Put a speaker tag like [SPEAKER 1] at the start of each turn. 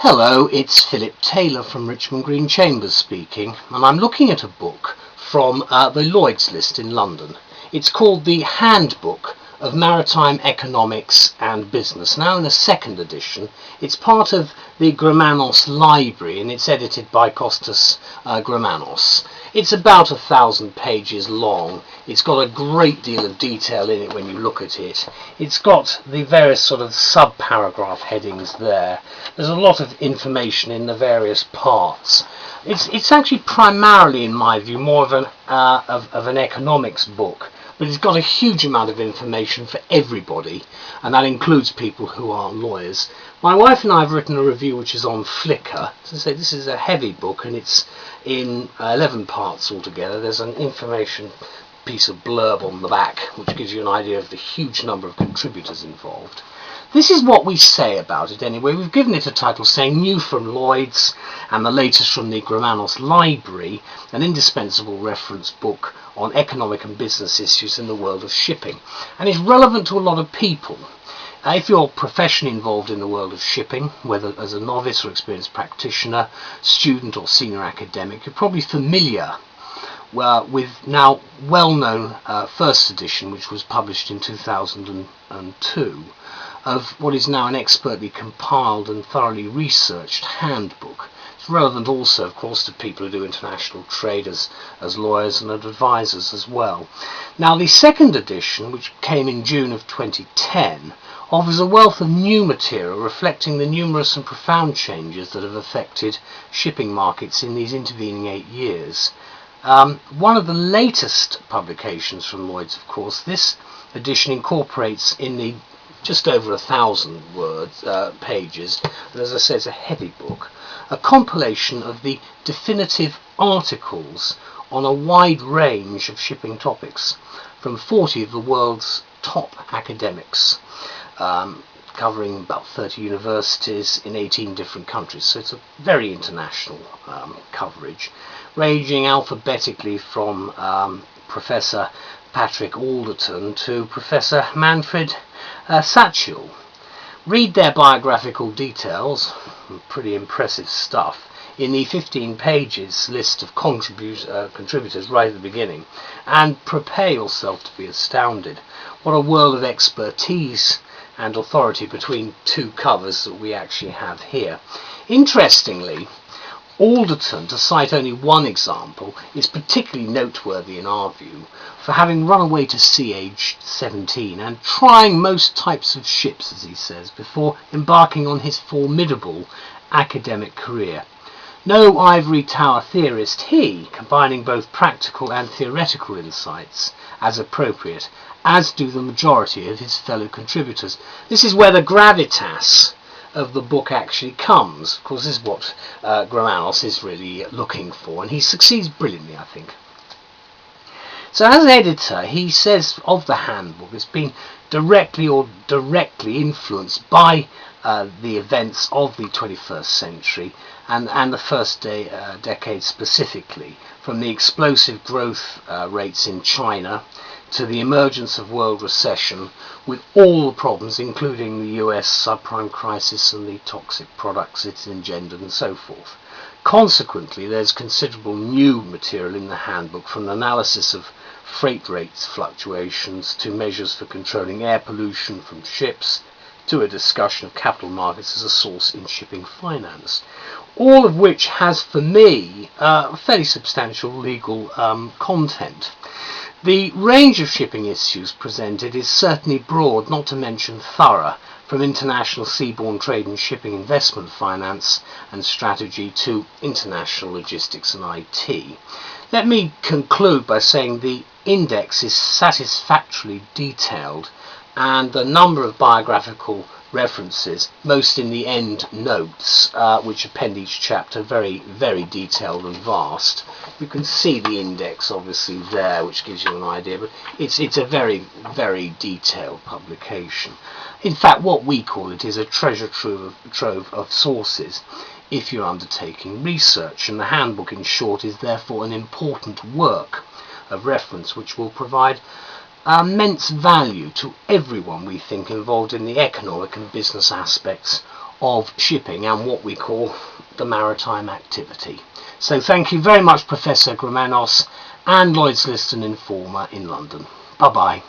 [SPEAKER 1] Hello, it's Phillip Taylor from Richmond Green Chambers speaking, and I'm looking at a book from the Lloyds list in London. It's called the Handbook of Maritime Economics and Business, now in a second edition. It's part of the Grammenos library and it's edited by Costas Grammenos. It's about 1,000 pages long. It's got a great deal of detail in it when you look at it. It's got the various sort of sub-paragraph headings there. There's a lot of information in the various parts. It's actually primarily, in my view, more of an economics book, but it's got a huge amount of information for everybody, and that includes people who are lawyers. My wife and I have written a review which is on Flickr. So say this is a heavy book, and it's in 11 parts altogether. There's an information piece of blurb on the back which gives you an idea of the huge number of contributors involved. This is what we say about it anyway. We've given it a title saying new from Lloyds and the latest from the Grammenos library, an indispensable reference book on economic and business issues in the world of shipping. And it's relevant to a lot of people. If you're professionally involved in the world of shipping, whether as a novice or experienced practitioner, student or senior academic, you're probably familiar with now well-known first edition, which was published in 2002, of what is now an expertly compiled and thoroughly researched handbook. It's relevant also, of course, to people who do international trade as lawyers and advisors as well. Now, the second edition, which came in June of 2010, offers a wealth of new material reflecting the numerous and profound changes that have affected shipping markets in these intervening 8 years. One of the latest publications from Lloyds, of course, this edition incorporates in the just over 1,000 pages, and as I say, it's a heavy book, a compilation of the definitive articles on a wide range of shipping topics from 40 of the world's top academics, covering about 30 universities in 18 different countries. So it's a very international coverage, ranging alphabetically from Professor Patrick Alderton to Professor Manfred Satchel. Read their biographical details, pretty impressive stuff, in the 15 pages list of contributors right at the beginning, and prepare yourself to be astounded. What a world of expertise and authority between two covers that we actually have here. Interestingly, Alderton, to cite only one example, is particularly noteworthy in our view for having run away to sea aged 17 and trying most types of ships, as he says, before embarking on his formidable academic career. No ivory tower theorist he, combining both practical and theoretical insights as appropriate, as do the majority of his fellow contributors. This is where the gravitas of the book actually comes. Of course, this is what Grammenos is really looking for, and he succeeds brilliantly, I think. So as editor, he says of the handbook, it's been directly influenced by the events of the 21st century and the first decade specifically, from the explosive growth rates in China to the emergence of world recession, with all the problems, including the US subprime crisis and the toxic products it's engendered and so forth. Consequently, there's considerable new material in the handbook, from an analysis of freight rates fluctuations to measures for controlling air pollution from ships, to a discussion of capital markets as a source in shipping finance, all of which has, for me, fairly substantial legal content. The range of shipping issues presented is certainly broad, not to mention thorough, from international seaborne trade and shipping investment finance and strategy to international logistics and IT. Let me conclude by saying the index is satisfactorily detailed, and the number of biographical references, most in the end notes, which append each chapter, very, very detailed and vast. You can see the index obviously there, which gives you an idea, but it's a very, very detailed publication. In fact, what we call it is a treasure trove of sources if you're undertaking research, and the handbook, in short, is therefore an important work of reference which will provide immense value to everyone, we think, involved in the economic and business aspects of shipping and what we call the maritime activity. So thank you very much, Professor Grammenos and Lloyds List and Informer in London. Bye bye.